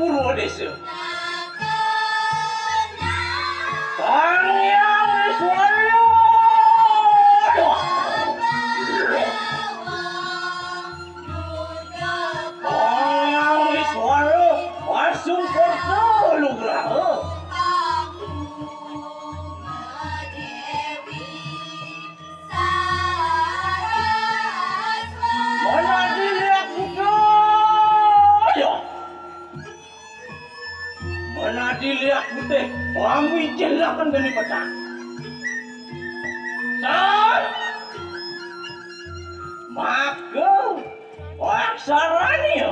pura desa. Sang Hyang Wiswara. Sang Hyang Wiswara pasung pertulugraha. Mana dilihat budaya? Mana dilihat budaya? Kami jelakan dari petang. Sar, maka aksaranya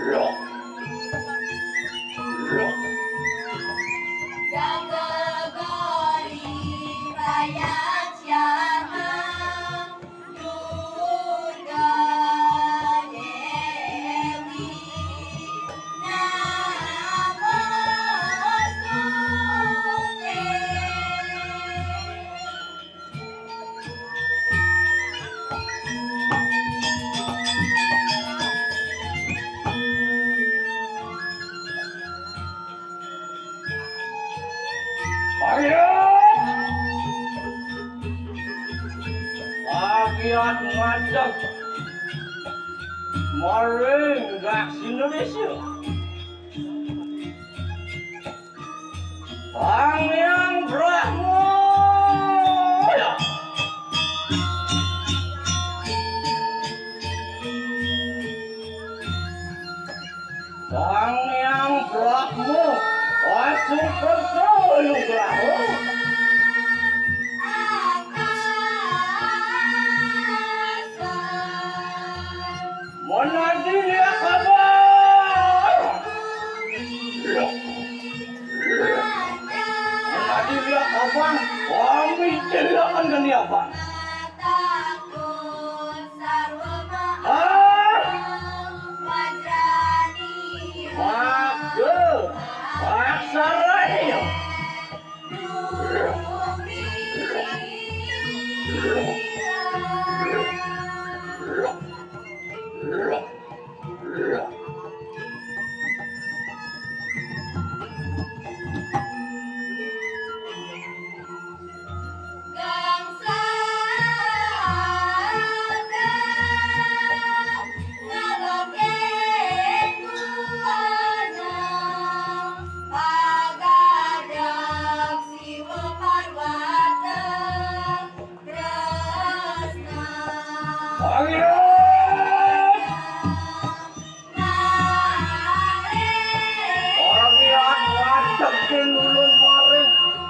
loh, loh. Jaga gori rakyat siapa Durga Dewi Namo Sute. Ayo, rakyat ngajak maring gas Indonesia. Sang Hyang Brahma. Sang Hyang Brahma pasung pertulugraha. Mana dilihat kabar? Loh, mana dilihat kabar? Kami jelakan ke apa? Maka aksaranya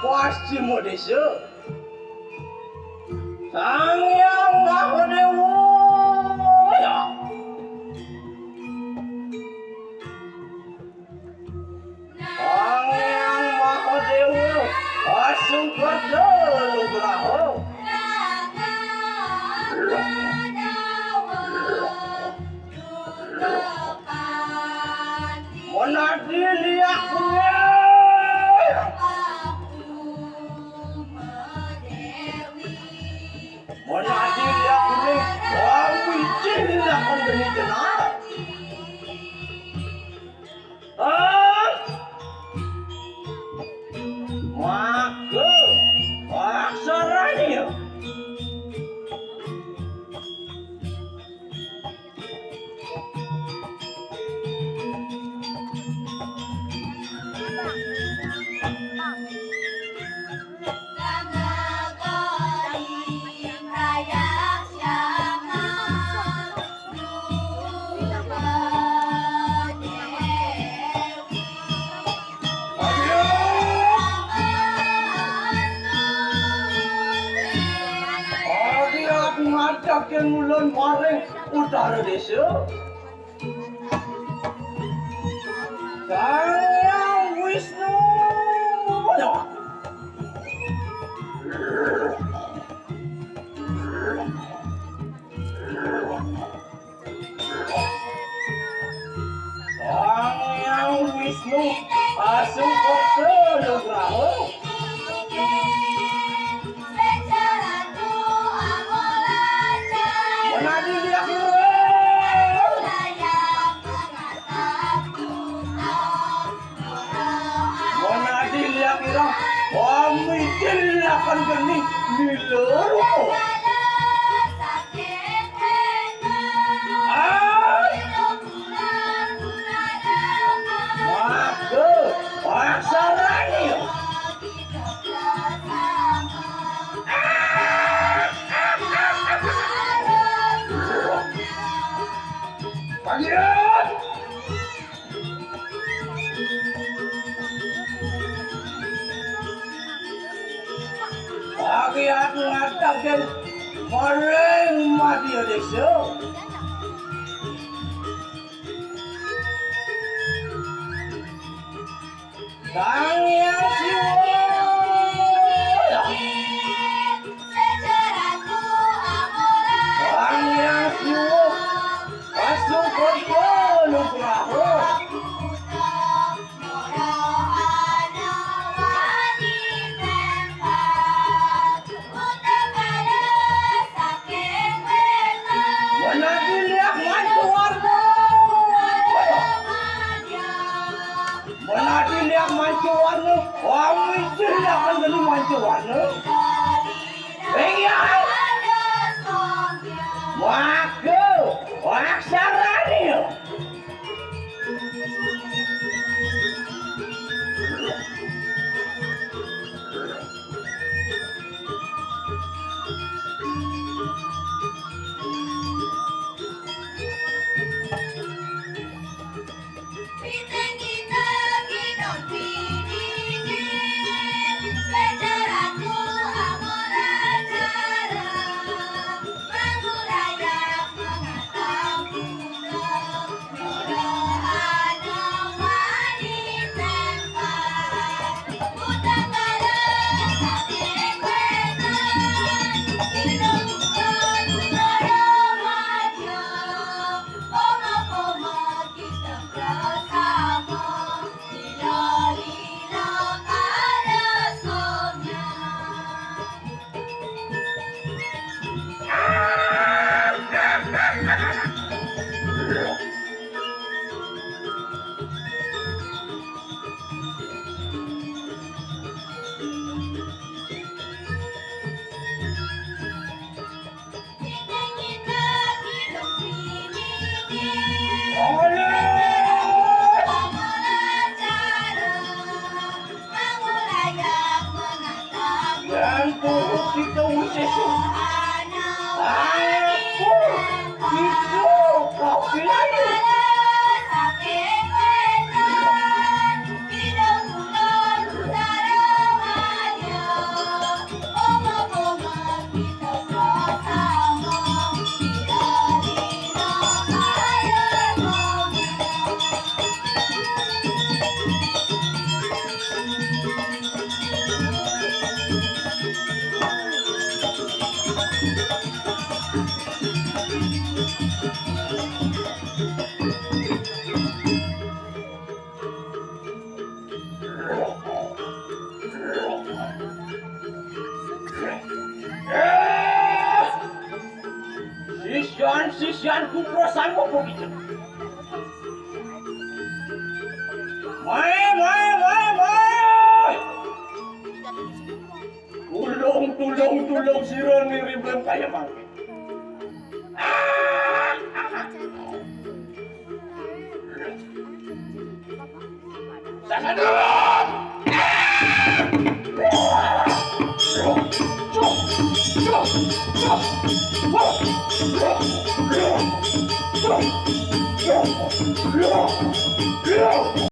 Pasti desa. Sang Hyang Mahadewa. Sang Hyang Mahadewa pasung pertulugraha. Mana dilihat mana dilihat kuning, kami jelakan dari jenazah. Maka aksaranya ngajak yang ulun maring utara desa. Sang Hyang Wisnu. Sang Hyang Wisnu pasung pertulugraha. Mana dilihat menjelakan geni miloro. Maka paksarani. Panggil. Bagi aku ngatakan mereng mati desa. Kang yang siwa. Kang yang siwa. Masuk ke kolom perahu. Menadiliak mancuwarna, kami jelakan dari mancuwarna. Pengen, maka paksarani. Kita sesuhunan aku hidup kau pilih. Sisyanku perasaanmu begitu. Mai. Tulung sirang niribem kaya mangke. Sangat